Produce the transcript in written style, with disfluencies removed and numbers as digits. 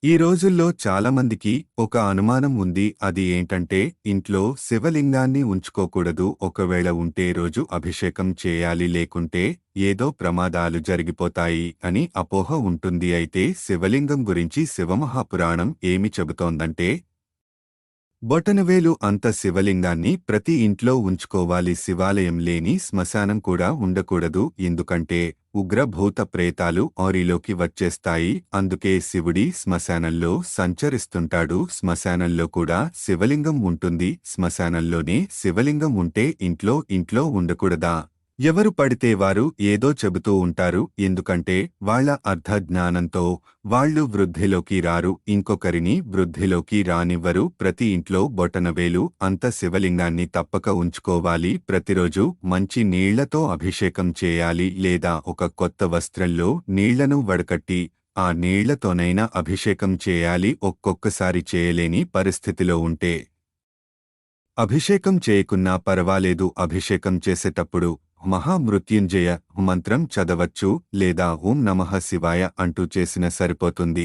ఈ రోజుల్లో చాలామందికి ఒక అనుమానం ఉంది. అది ఏంటంటే ఇంట్లో శివలింగాన్ని ఉంచుకోకూడదు. ఒకవేళ ఉంటే రోజు అభిషేకం చేయాలి, లేకుంటే ఏదో ప్రమాదాలు జరిగిపోతాయి అని అపోహ ఉంటుంది. అయితే శివలింగం గురించి శివమహాపురాణం ఏమి చెబుతోందంటే, బొటనవేలు అంత శివలింగాన్ని ప్రతి ఇంట్లో ఉంచుకోవాలి. శివాలయం లేని శ్మశానం కూడా ఉండకూడదు. ఎందుకంటే ఉగ్ర భూత ప్రేతాలు ఆరిలోకి వచ్చేస్తాయి. అందుకే శివుడి శ్మశానంలో సంచరిస్తుంటాడు. శ్మశానంలో కూడా శివలింగం ఉంటుంది. శ్మశానంలోనే శివలింగం ఉంటే ఇంట్లో ఉండకూడదా? ఎవరు పడితే వారు ఏదో చెబుతూ ఉంటారు. ఎందుకంటే వాళ్ళ అర్ధజ్ఞానంతో వాళ్ళు వృద్ధిలోకి రారు, ఇంకొకరిని వృద్ధిలోకి రానివ్వరు. ప్రతి ఇంట్లో బొటనవేలు అంత శివలింగాన్ని తప్పక ఉంచుకోవాలి. ప్రతిరోజు మంచి నీళ్లతో అభిషేకం చేయాలి, లేదా ఒక కొత్త వస్త్రంలో నీళ్లను వడకట్టి ఆ నీళ్లతోనైనా అభిషేకం చేయాలి. ఒక్కొక్కసారి చేయలేని పరిస్థితిలో ఉంటే అభిషేకం చేయకున్నా పర్వాలేదు. అభిషేకం చేసేటప్పుడు మహామృత్యుంజయ మంత్రం చదవచ్చు, లేదా ఓం నమః శివాయ అంటూ చేసిన సరిపోతుంది.